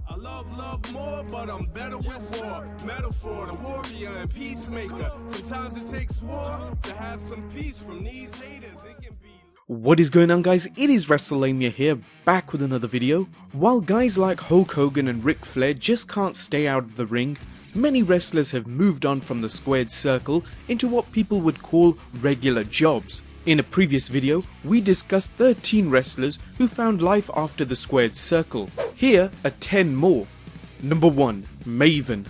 I love more, but I'm better with war. Metaphor, the warrior and peacemaker. Sometimes it takes war to have some peace from these haters. It can be... What is going on, guys? It is Wrestlemania here, back with another video. While guys like Hulk Hogan and Ric Flair just can't stay out of the ring, many wrestlers have moved on from the squared circle into what people would call regular jobs. In a previous video, we discussed 13 wrestlers who found life after the squared circle. Here are 10 more. Number 1. Maven.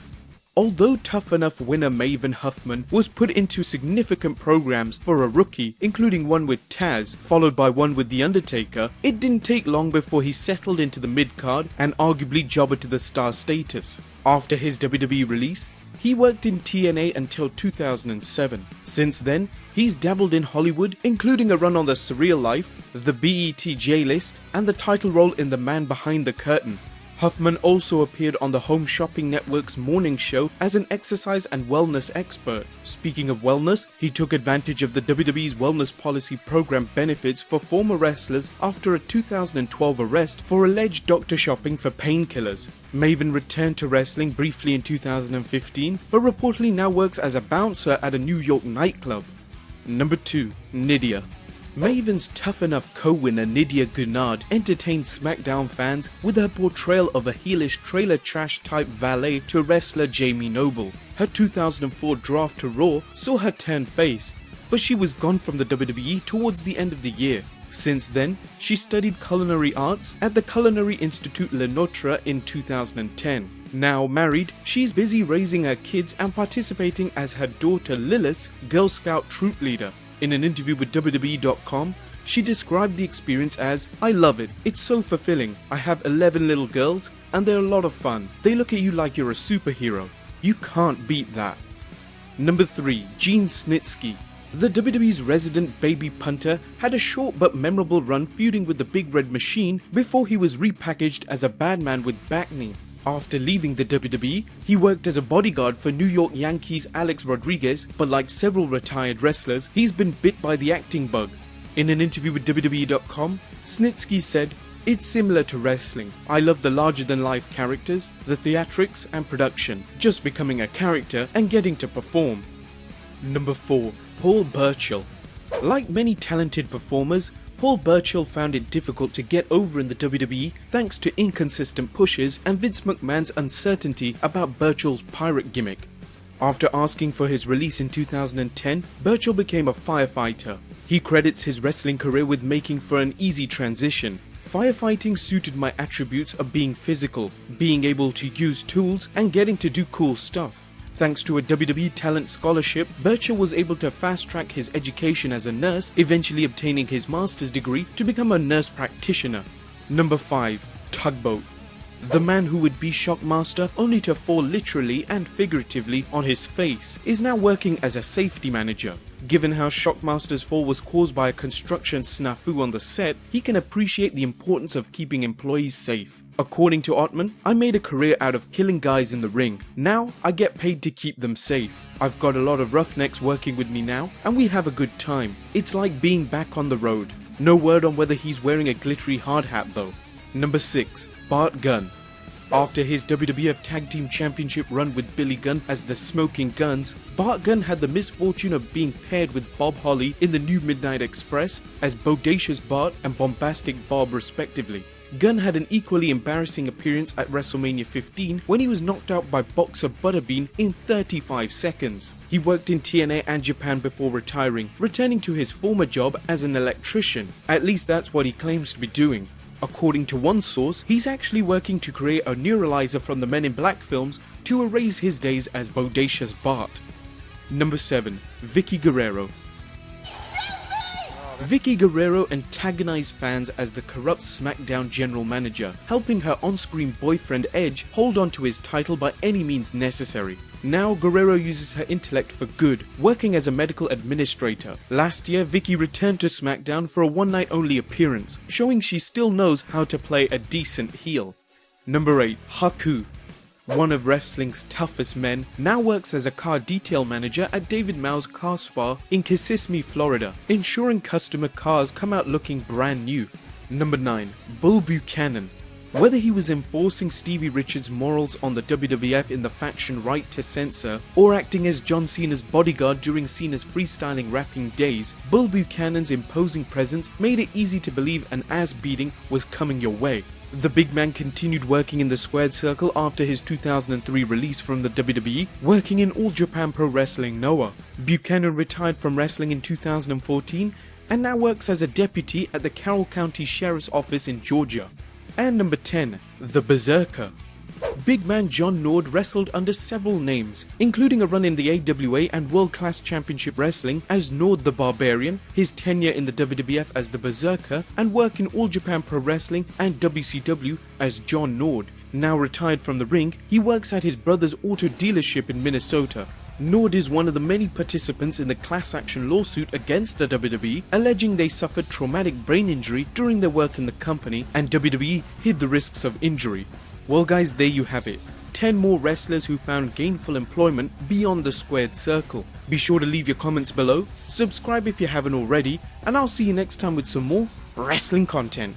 Although Tough Enough winner Maven Huffman was put into significant programs for a rookie, including one with Taz, followed by one with The Undertaker, it didn't take long before he settled into the mid-card and arguably jobber to the star status. After his WWE release, he worked in TNA until 2007. Since then, he's dabbled in Hollywood, including a run on The Surreal Life, the BET J-List, and the title role in The Man Behind the Curtain. Huffman also appeared on the Home Shopping Network's morning show as an exercise and wellness expert. Speaking of wellness, he took advantage of the WWE's wellness policy program benefits for former wrestlers after a 2012 arrest for alleged doctor shopping for painkillers. Maven returned to wrestling briefly in 2015, but reportedly now works as a bouncer at a New York nightclub. Number 2. Nidia. Maven's Tough Enough co-winner Nidia entertained SmackDown fans with her portrayal of a heelish trailer trash type valet to wrestler Jamie Noble. Her 2004 draft to Raw saw her turn face, but she was gone from the WWE towards the end of the year. Since then, she studied culinary arts at the Culinary Institute Le Notre in 2010. Now married, she's busy raising her kids and participating as her daughter Lilith's Girl Scout troop leader. In an interview with WWE.com, she described the experience as, "I love it, it's so fulfilling. I have 11 little girls and they're a lot of fun. They look at you like you're a superhero. You can't beat that." Number 3. Gene Snitsky. The WWE's resident baby punter had a short but memorable run feuding with the Big Red Machine before he was repackaged as a bad man with back knee. After leaving the WWE, he worked as a bodyguard for New York Yankees Alex Rodriguez, but like several retired wrestlers, he's been bit by the acting bug. In an interview with WWE.com, Snitsky said, "It's similar to wrestling. I love the larger-than-life characters, the theatrics and production, just becoming a character and getting to perform." Number 4. Paul Burchill. Like many talented performers, Paul Burchill found it difficult to get over in the WWE thanks to inconsistent pushes and Vince McMahon's uncertainty about Burchill's pirate gimmick. After asking for his release in 2010, Burchill became a firefighter. He credits his wrestling career with making for an easy transition. "Firefighting suited my attributes of being physical, being able to use tools, and getting to do cool stuff." Thanks to a WWE talent scholarship, Burchill was able to fast-track his education as a nurse, eventually obtaining his master's degree to become a nurse practitioner. Number 5. Tugboat. The man who would be Shockmaster only to fall literally and figuratively on his face is now working as a safety manager. Given how Shockmaster's fall was caused by a construction snafu on the set, he can appreciate the importance of keeping employees safe. According to Ottman, "I made a career out of killing guys in the ring. Now I get paid to keep them safe. I've got a lot of roughnecks working with me now and we have a good time. It's like being back on the road." No word on whether he's wearing a glittery hard hat though. Number 6. Bart Gunn. After his WWF Tag Team Championship run with Billy Gunn as the Smoking Guns, Bart Gunn had the misfortune of being paired with Bob Holly in the New Midnight Express as Bodacious Bart and Bombastic Bob respectively. Gunn had an equally embarrassing appearance at WrestleMania 15 when he was knocked out by Boxer Butterbean in 35 seconds. He worked in TNA and Japan before retiring, returning to his former job as an electrician. At least that's what he claims to be doing. According to one source, he's actually working to create a neuralizer from the Men in Black films to erase his days as Bodacious Bart. Number 7. Vickie Guerrero. Vickie Guerrero antagonized fans as the corrupt SmackDown general manager, helping her on-screen boyfriend Edge hold on to his title by any means necessary. Now Guerrero uses her intellect for good, working as a medical administrator. Last year, Vickie returned to SmackDown for a one-night only appearance, showing she still knows how to play a decent heel. Number 8. Haku. One of wrestling's toughest men, now works as a car detail manager at David Mao's car spa in Kissimmee, Florida, ensuring customer cars come out looking brand new. Number 9. Bull Buchanan. Whether he was enforcing Stevie Richards' morals on the WWF in the faction Right to Censor, or acting as John Cena's bodyguard during Cena's freestyling rapping days, Bull Buchanan's imposing presence made it easy to believe an ass beating was coming your way. The big man continued working in the squared circle after his 2003 release from the WWE, working in All Japan Pro Wrestling Noah. Buchanan retired from wrestling in 2014 and now works as a deputy at the Carroll County Sheriff's Office in Georgia. And number 10, the Berserker. Big man John Nord wrestled under several names, including a run in the AWA and World Class Championship Wrestling as Nord the Barbarian, his tenure in the WWF as the Berserker, and work in All Japan Pro Wrestling and WCW as John Nord. Now retired from the ring, he works at his brother's auto dealership in Minnesota. Nord is one of the many participants in the class action lawsuit against the WWE, alleging they suffered traumatic brain injury during their work in the company and WWE hid the risks of injury. Well guys, there you have it. 10 more wrestlers who found gainful employment beyond the squared circle. Be sure to leave your comments below, subscribe if you haven't already, and I'll see you next time with some more wrestling content.